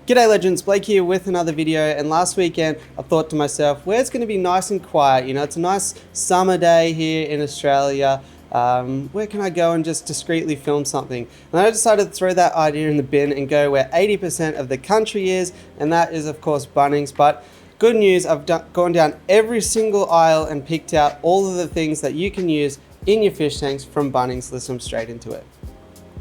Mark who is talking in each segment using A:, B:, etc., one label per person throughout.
A: G'day legends, Blake here with another video, and last weekend I thought to myself, where's going to be nice and quiet? You know, it's a nice summer day here in Australia. Where can I go and just discreetly film something? And I decided to throw that idea in the bin and go where 80% of the country is, and that is of course Bunnings. But good news, I've gone down every single aisle and picked out all of the things that you can use in your fish tanks from Bunnings. Let's jump straight into it.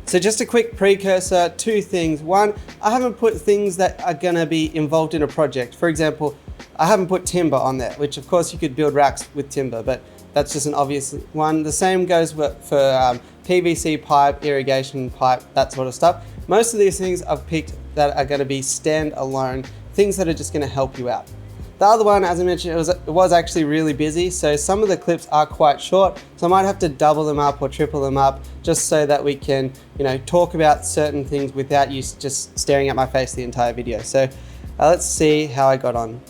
A: So just a quick precursor, two things. One, I haven't put things that are gonna be involved in a project. For example, I haven't put timber on there, which of course you could build racks with timber, but that's just an obvious one. The same goes for PVC pipe, irrigation pipe, that sort of stuff. Most of these things I've picked that are gonna be stand-alone, things that are just gonna help you out. The other one, as I mentioned, it was actually really busy, so some of the clips are quite short, so I might have to double them up or triple them up just so that we can, you know, talk about certain things without you just staring at my face the entire video. So let's see how I got on.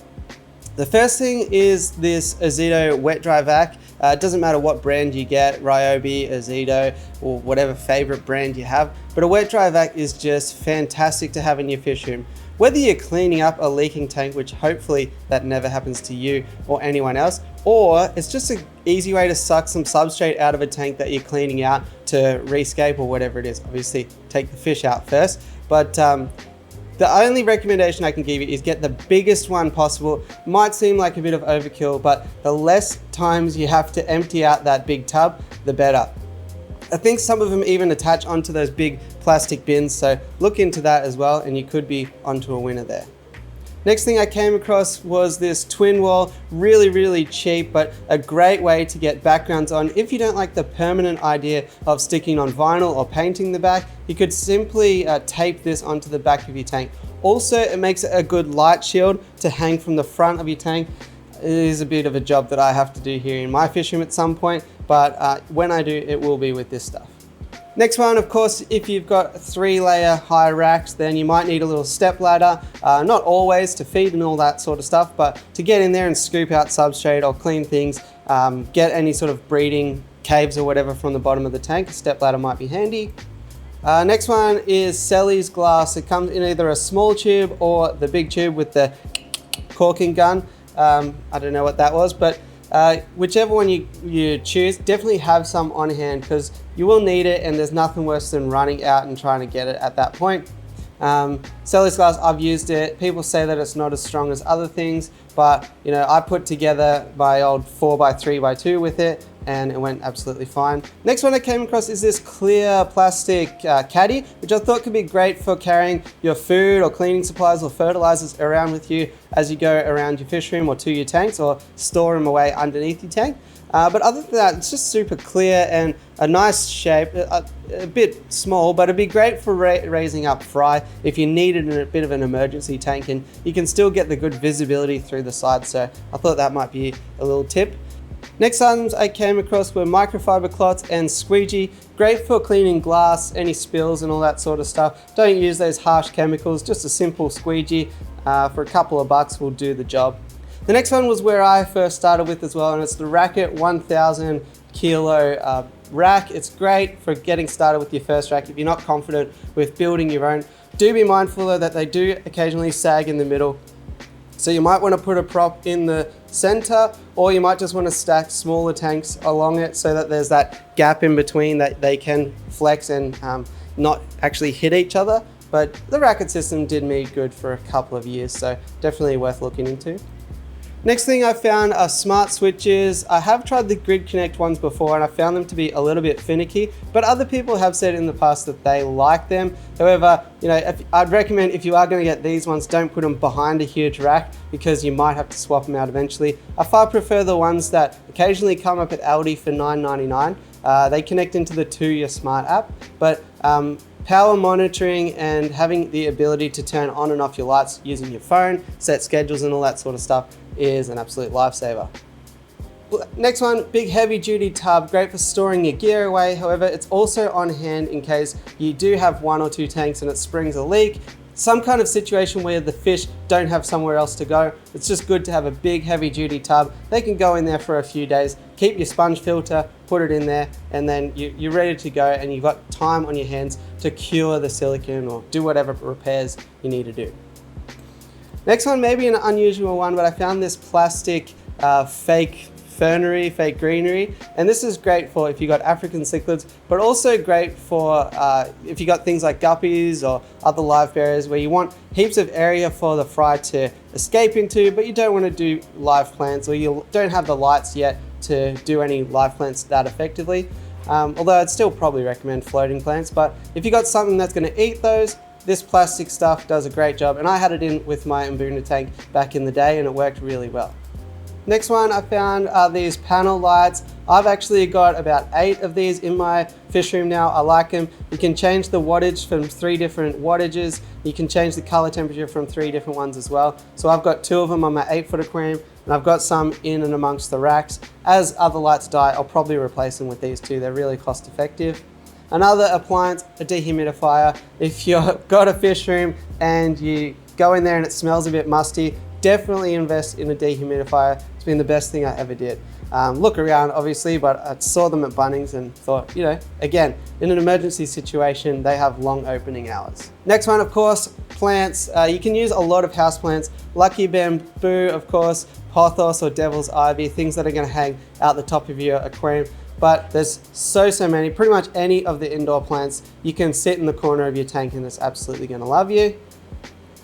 A: The first thing is this Azedo wet dry vac. It doesn't matter what brand you get, Ryobi, Azedo, or whatever favorite brand you have, but a wet dry vac is just fantastic to have in your fish room. Whether you're cleaning up a leaking tank, which hopefully that never happens to you or anyone else, or it's just an easy way to suck some substrate out of a tank that you're cleaning out to rescape or whatever it is. Obviously take the fish out first, but the only recommendation I can give you is get the biggest one possible. Might seem like a bit of overkill, but the less times you have to empty out that big tub, the better. I think some of them even attach onto those big plastic bins, so look into that as well and you could be onto a winner there. Next thing I came across was this twin wall, really cheap, but a great way to get backgrounds on. If you don't like the permanent idea of sticking on vinyl or painting the back, you could simply tape this onto the back of your tank. Also, it makes it a good light shield to hang from the front of your tank. It is a bit of a job that I have to do here in my fish room at some point, but when I do, it will be with this stuff. Next one, of course, if you've got 3-layer high racks, then you might need a little step ladder. Not always to feed and all that sort of stuff, but to get in there and scoop out substrate or clean things, get any sort of breeding caves or whatever from the bottom of the tank, a step ladder might be handy. Next one is Selly's glass. It comes in either a small tube or the big tube with the corking gun. I don't know what that was, but whichever one you choose, definitely have some on hand because you will need it, and there's nothing worse than running out and trying to get it at that point. Selly's glass, I've used it. People say that it's not as strong as other things, but you know, I put together my old 4x3x2 with it and it went absolutely fine. Next one I came across is this clear plastic caddy, which I thought could be great for carrying your food or cleaning supplies or fertilizers around with you as you go around your fish room or to your tanks, or store them away underneath your tank. But other than that, it's just super clear and a nice shape, a bit small, but it'd be great for raising up fry if you needed a bit of an emergency tank, and you can still get the good visibility through the side. So I thought that might be a little tip. Next items I came across were microfiber cloths and squeegee. Great for cleaning glass, any spills and all that sort of stuff. Don't use those harsh chemicals, just a simple squeegee for a couple of bucks will do the job. The next one was where I first started with as well, and it's the Racket 1000 kilo rack. It's great for getting started with your first rack if you're not confident with building your own. Do be mindful though that they do occasionally sag in the middle. So you might want to put a prop in the center, or you might just want to stack smaller tanks along it so that there's that gap in between that they can flex and not actually hit each other. But the Racket system did me good for a couple of years, so definitely worth looking into. Next thing I found are smart switches. I have tried the Grid Connect ones before and I found them to be a little bit finicky, but other people have said in the past that they like them. However, you know, I'd recommend if you are going to get these ones, don't put them behind a huge rack because you might have to swap them out eventually. I far prefer the ones that occasionally come up at Aldi for $9.99. They connect into the Your Smart app, but power monitoring and having the ability to turn on and off your lights using your phone, set schedules and all that sort of stuff is an absolute lifesaver. Next one, big heavy duty tub, great for storing your gear away. However, it's also on hand in case you do have 1 or 2 tanks and it springs a leak. Some kind of situation where the fish don't have somewhere else to go. It's just good to have a big heavy duty tub. They can go in there for a few days, keep your sponge filter, put it in there, and then you're ready to go and you've got time on your hands to cure the silicone or do whatever repairs you need to do. Next one, maybe an unusual one, but I found this plastic fake Fernery, fake greenery, and this is great for if you got African cichlids, but also great for if you got things like guppies or other live bearers where you want heaps of area for the fry to escape into, but you don't want to do live plants, or you don't have the lights yet to do any live plants that effectively. Although I'd still probably recommend floating plants, but if you got something that's going to eat those, this plastic stuff does a great job, and I had it in with my Mbuna tank back in the day and it worked really well. Next one I found are these panel lights. I've actually got about 8 of these in my fish room now. I like them. You can change the wattage from 3 different wattages. You can change the color temperature from 3 different ones as well. So I've got 2 of them on my 8-foot aquarium, and I've got some in and amongst the racks. As other lights die, I'll probably replace them with these 2. They're really cost effective. Another appliance, a dehumidifier. If you've got a fish room and you go in there and it smells a bit musty, definitely invest in a dehumidifier. It's been the best thing I ever did. Look around obviously, but I saw them at Bunnings and thought, you know, again, in an emergency situation, they have long opening hours. Next one, of course, plants. You can use a lot of house plants. Lucky bamboo, of course, pothos or devil's ivy, things that are gonna hang out the top of your aquarium. But there's so many, pretty much any of the indoor plants you can sit in the corner of your tank and it's absolutely gonna love you.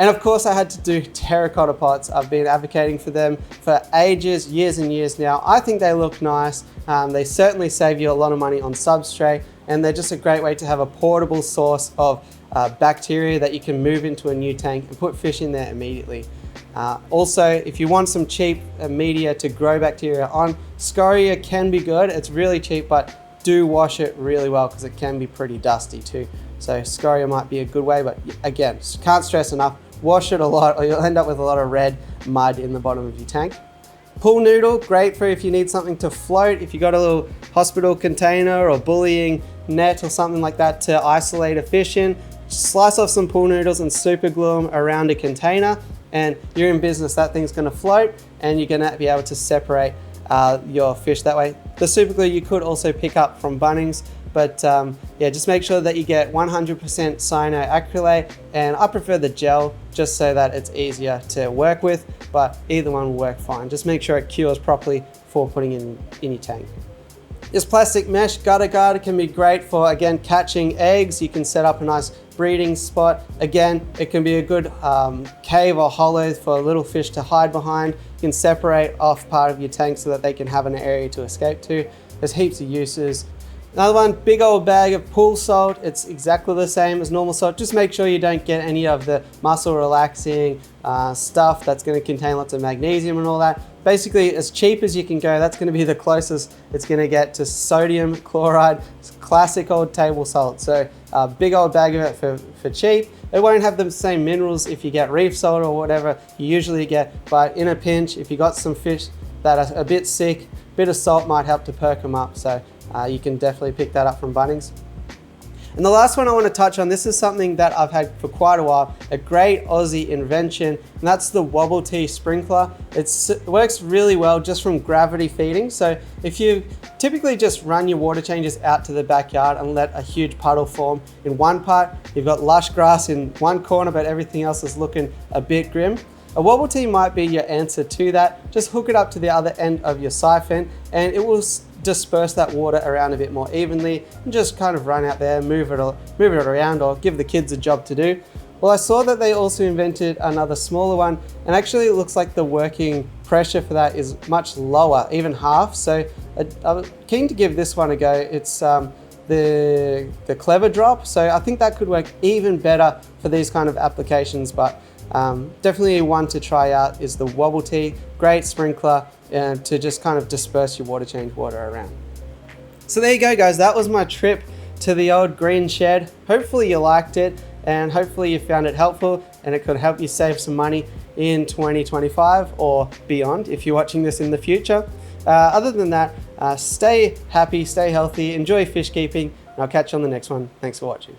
A: And of course I had to do terracotta pots. I've been advocating for them for ages, years and years now. I think they look nice. They certainly save you a lot of money on substrate, and they're just a great way to have a portable source of bacteria that you can move into a new tank and put fish in there immediately. Also, if you want some cheap media to grow bacteria on, Scario can be good. It's really cheap, but do wash it really well because it can be pretty dusty too. So Scario might be a good way, but again, can't stress enough, wash it a lot or you'll end up with a lot of red mud in the bottom of your tank. Pool noodle, great for if you need something to float, if you got a little hospital container or bullying net or something like that to isolate a fish in. Slice off some pool noodles and super glue them around a container and you're in business. That thing's gonna float and you're gonna be able to separate your fish that way. The super glue you could also pick up from Bunnings, but yeah, just make sure that you get 100% cyanoacrylate, and I prefer the gel just so that it's easier to work with, but either one will work fine. Just make sure it cures properly before putting in your tank. This plastic mesh gutter guard can be great for, again, catching eggs. You can set up a nice breeding spot. Again, it can be a good cave or hollow for little fish to hide behind. You can separate off part of your tank so that they can have an area to escape to. There's heaps of uses. Another one, big old bag of pool salt. It's exactly the same as normal salt. Just make sure you don't get any of the muscle relaxing stuff that's going to contain lots of magnesium and all that. Basically, as cheap as you can go, that's going to be the closest it's going to get to sodium chloride. It's classic old table salt. So big old bag of it for cheap. It won't have the same minerals if you get reef salt or whatever you usually get, but in a pinch, if you got some fish that are a bit sick, a bit of salt might help to perk them up. So you can definitely pick that up from Bunnings. And the last one I want to touch on, this is something that I've had for quite a while, a great Aussie invention, and that's the WobbleTe Sprinkler. It works really well just from gravity feeding. So if you typically just run your water changes out to the backyard and let a huge puddle form in one part, you've got lush grass in one corner, but everything else is looking a bit grim. A WobbleTe might be your answer to that. Just hook it up to the other end of your siphon and it will disperse that water around a bit more evenly and just kind of run out there, move it around, or give the kids a job to do. Well, I saw that they also invented another smaller one, and actually it looks like the working pressure for that is much lower, even half. So I'm keen to give this one a go. It's the Clever Drop. So I think that could work even better for these kind of applications, but definitely one to try out is the WobbleTe. Great sprinkler to just kind of disperse your water change water around. So there you go, guys. That was my trip to the old green shed. Hopefully you liked it and hopefully you found it helpful and it could help you save some money in 2025 or beyond if you're watching this in the future. Other than that, stay happy, stay healthy, enjoy fish keeping, and I'll catch you on the next one. Thanks for watching.